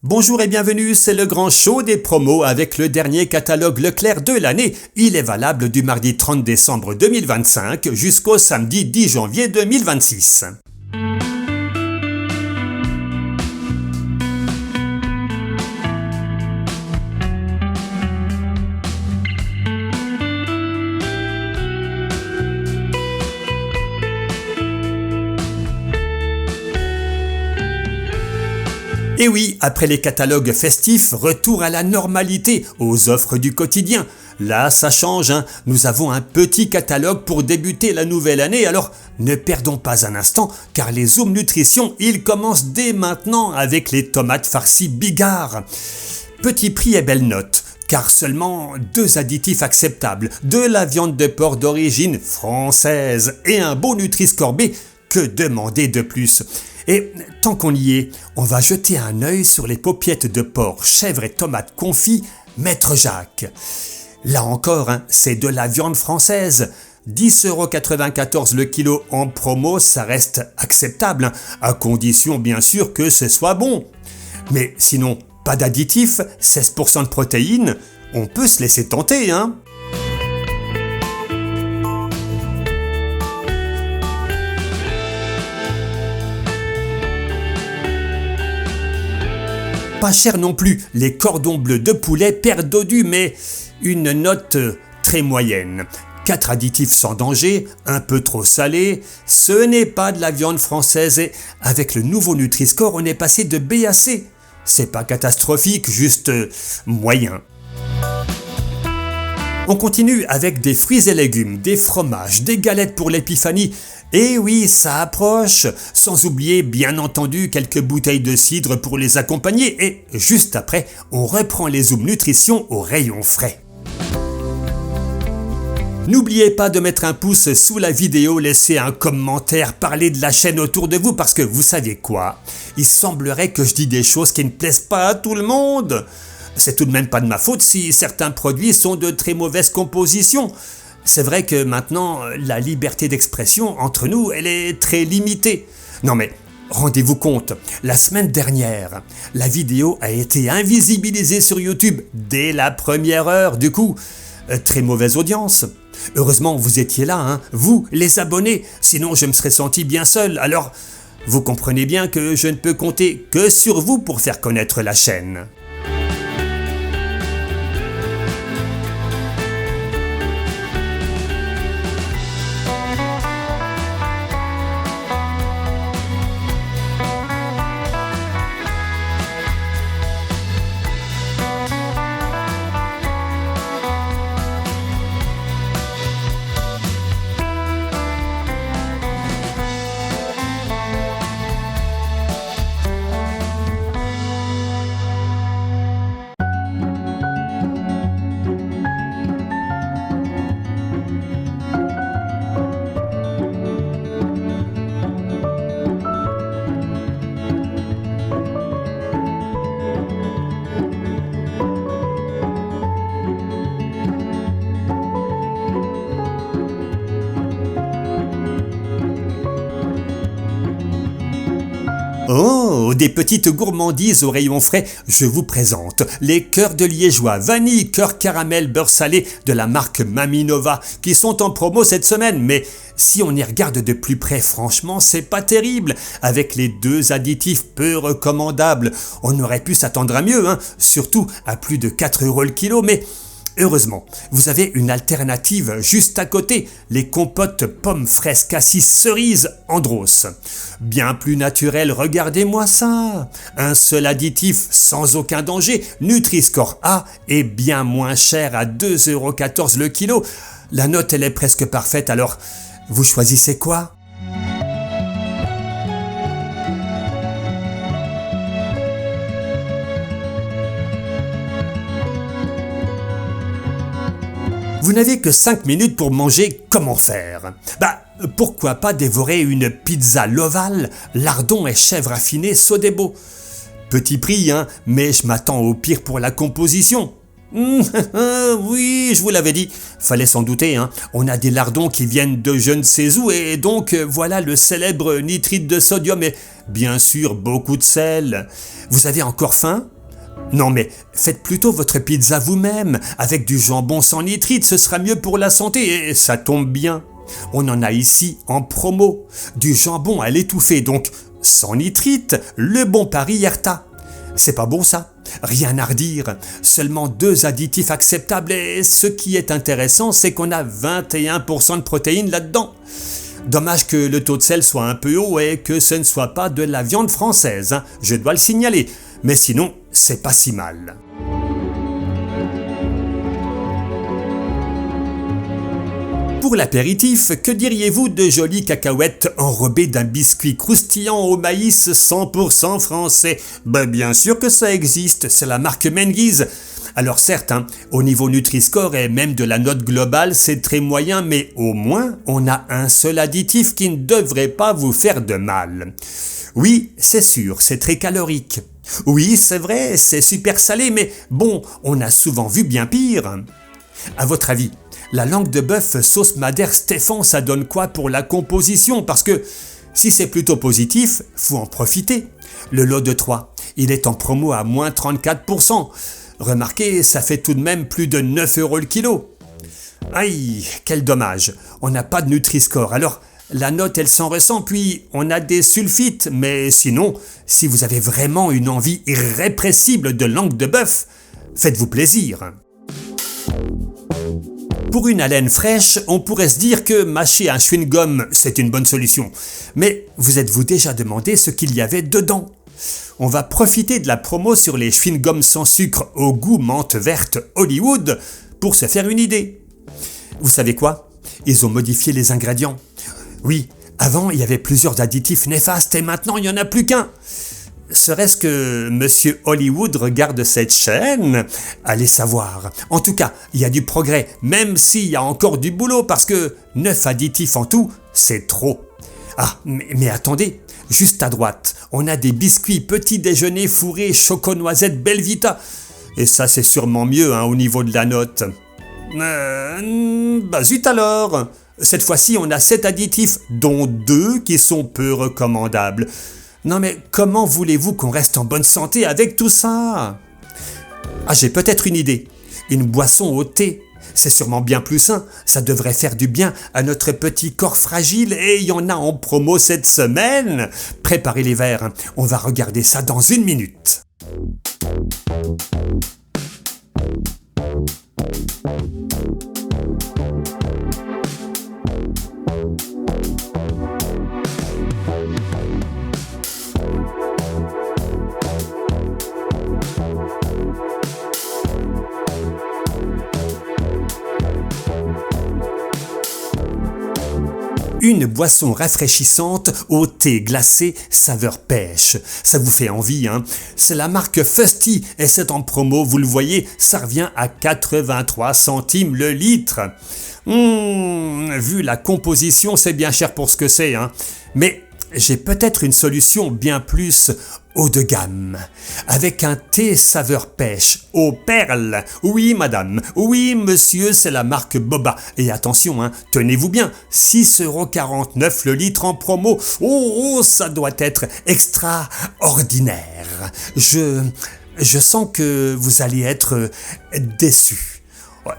Bonjour et bienvenue, c'est le grand show des promos avec le dernier catalogue Leclerc de l'année. Il est valable du mardi 30 décembre 2025 jusqu'au samedi 10 janvier 2026. Et oui, après les catalogues festifs, retour à la normalité, aux offres du quotidien. Là, ça change, hein. Nous avons un petit catalogue pour débuter la nouvelle année, alors ne perdons pas un instant, car les Zoom Nutrition, ils commencent dès maintenant avec les tomates farcies Bigard. Petit prix et belle note, car seulement 2 additifs acceptables, de la viande de porc d'origine française et un beau Nutri-Score B, que demander de plus ? Et tant qu'on y est, on va jeter un œil sur les paupiettes de porc, chèvre et tomates confits Maître Jacques. Là encore, c'est de la viande française. 10,94 € le kilo en promo, ça reste acceptable, à condition bien sûr que ce soit bon. Mais sinon, pas d'additifs, 16% de protéines, on peut se laisser tenter, hein. Pas cher non plus, les cordons bleus de poulet perdent dodu, mais une note très moyenne. 4 additifs sans danger, un peu trop salé, ce n'est pas de la viande française et avec le nouveau Nutri-Score, on est passé de B à C. C'est pas catastrophique, juste moyen. On continue avec des fruits et légumes, des fromages, des galettes pour l'épiphanie. Et oui, ça approche, sans oublier bien entendu quelques bouteilles de cidre pour les accompagner et juste après, on reprend les Zoom Nutrition au rayon frais. N'oubliez pas de mettre un pouce sous la vidéo, laisser un commentaire, parler de la chaîne autour de vous parce que vous savez quoi ? Il semblerait que je dis des choses qui ne plaisent pas à tout le monde. C'est tout de même pas de ma faute si certains produits sont de très mauvaise composition. C'est vrai que maintenant, la liberté d'expression entre nous, elle est très limitée. Non mais, rendez-vous compte, la semaine dernière, la vidéo a été invisibilisée sur YouTube dès la première heure. Du coup, très mauvaise audience. Heureusement, vous étiez là, hein, vous, les abonnés, sinon je me serais senti bien seul. Alors, vous comprenez bien que je ne peux compter que sur vous pour faire connaître la chaîne. Oh, des petites gourmandises au rayon frais, je vous présente les cœurs de liégeois, vanille, cœur caramel, beurre salé de la marque Maminova qui sont en promo cette semaine. Mais si on y regarde de plus près, franchement, c'est pas terrible. Avec les 2 additifs peu recommandables, on aurait pu s'attendre à mieux, hein, surtout à plus de 4 € le kilo, mais... heureusement, vous avez une alternative juste à côté, les compotes pommes, fraises, cassis, cerises, Andros. Bien plus naturel, regardez-moi ça. Un seul additif sans aucun danger, Nutri-Score A est bien moins cher à 2,14 € le kilo. La note elle est presque parfaite, alors vous choisissez quoi ? Vous n'avez que 5 minutes pour manger comment faire. Pourquoi pas dévorer une pizza Loval, lardon et chèvre affinée Sodebo. Petit prix, hein, mais je m'attends au pire pour la composition. Oui, je vous l'avais dit, fallait s'en douter, hein. On a des lardons qui viennent de je ne sais où et donc voilà le célèbre nitrite de sodium et bien sûr beaucoup de sel. Vous avez encore faim ? Non mais faites plutôt votre pizza vous-même, avec du jambon sans nitrite, ce sera mieux pour la santé et ça tombe bien. On en a ici en promo, du jambon à l'étouffée donc sans nitrite, le bon pari Yerta. C'est pas bon ça ? Rien à redire, seulement 2 additifs acceptables et ce qui est intéressant c'est qu'on a 21% de protéines là-dedans. Dommage que le taux de sel soit un peu haut et que ce ne soit pas de la viande française, hein, je dois le signaler, mais sinon c'est pas si mal. Pour l'apéritif, que diriez-vous de jolies cacahuètes enrobées d'un biscuit croustillant au maïs 100% français ? Bien sûr que ça existe, c'est la marque Menguise. Alors certes, hein, au niveau Nutri-Score et même de la note globale, c'est très moyen, mais au moins, on a un seul additif qui ne devrait pas vous faire de mal. Oui, c'est sûr, c'est très calorique. Oui, c'est vrai, c'est super salé, mais bon, on a souvent vu bien pire. À votre avis, la langue de bœuf sauce madère Stéphane, ça donne quoi pour la composition ? Parce que si c'est plutôt positif, faut en profiter. Le lot de 3, il est en promo à moins 34%. Remarquez, ça fait tout de même plus de 9 € le kilo. Aïe, quel dommage, on n'a pas de Nutri-Score. Alors, la note, elle s'en ressent, puis on a des sulfites. Mais sinon, si vous avez vraiment une envie irrépressible de langue de bœuf, faites-vous plaisir. Pour une haleine fraîche, on pourrait se dire que mâcher un chewing-gum, c'est une bonne solution. Mais vous êtes-vous déjà demandé ce qu'il y avait dedans ? On va profiter de la promo sur les chewing-gums sans sucre au goût menthe verte Hollywood pour se faire une idée. Vous savez quoi ? Ils ont modifié les ingrédients. Oui, avant il y avait plusieurs additifs néfastes et maintenant il n'y en a plus qu'un. Serait-ce que Monsieur Hollywood regarde cette chaîne ? Allez savoir. En tout cas, il y a du progrès, même s'il y a encore du boulot, parce que 9 additifs en tout, c'est trop. Ah, mais attendez, juste à droite, on a des biscuits petit déjeuner fourrés choco-noisette Belvita. Et ça, c'est sûrement mieux au niveau de la note. Zut alors. Cette fois-ci, on a 7 additifs, dont 2 qui sont peu recommandables. Non mais comment voulez-vous qu'on reste en bonne santé avec tout ça ? Ah, j'ai peut-être une idée. Une boisson au thé. C'est sûrement bien plus sain. Ça devrait faire du bien à notre petit corps fragile et il y en a en promo cette semaine. Préparez les verres. On va regarder ça dans 1 minute. Une boisson rafraîchissante au thé glacé saveur pêche. Ça vous fait envie, hein ? C'est la marque Fusty et c'est en promo, vous le voyez, ça revient à 83 centimes le litre. Vu la composition, c'est bien cher pour ce que c'est, hein. Mais j'ai peut-être une solution bien plus haut de gamme. Avec un thé saveur pêche aux perles. Oui madame, oui monsieur, c'est la marque Boba. Et attention, tenez-vous bien, 6,49 € le litre en promo. Oh, ça doit être extraordinaire. Je sens que vous allez être déçus.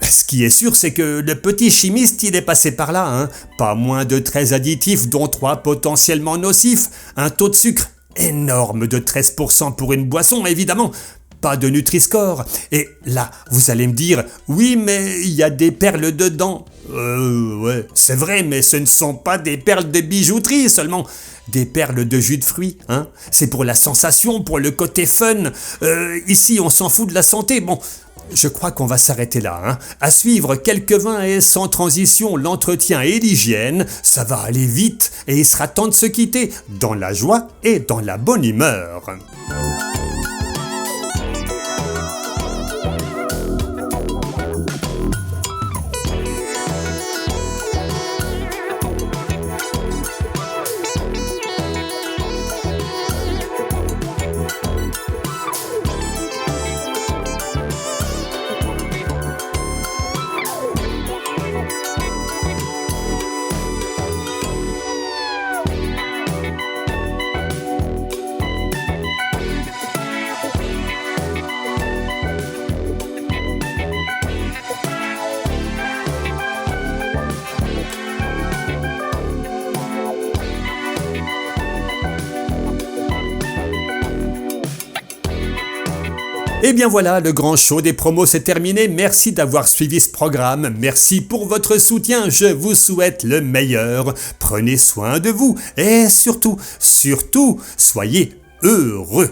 Ce qui est sûr, c'est que le petit chimiste, il est passé par là. Pas moins de 13 additifs, dont 3 potentiellement nocifs. Un taux de sucre énorme de 13% pour une boisson, évidemment. Pas de Nutri-Score. Et là, vous allez me dire, oui, mais il y a des perles dedans. Ouais, c'est vrai, mais ce ne sont pas des perles de bijouterie seulement. Des perles de jus de fruits, C'est pour la sensation, pour le côté fun. Ici, on s'en fout de la santé. Bon, je crois qu'on va s'arrêter là. À suivre quelques vins et sans transition, l'entretien et l'hygiène, ça va aller vite et il sera temps de se quitter dans la joie et dans la bonne humeur. Et bien voilà, le grand show des promos c'est terminé. Merci d'avoir suivi ce programme. Merci pour votre soutien. Je vous souhaite le meilleur. Prenez soin de vous et surtout, soyez heureux.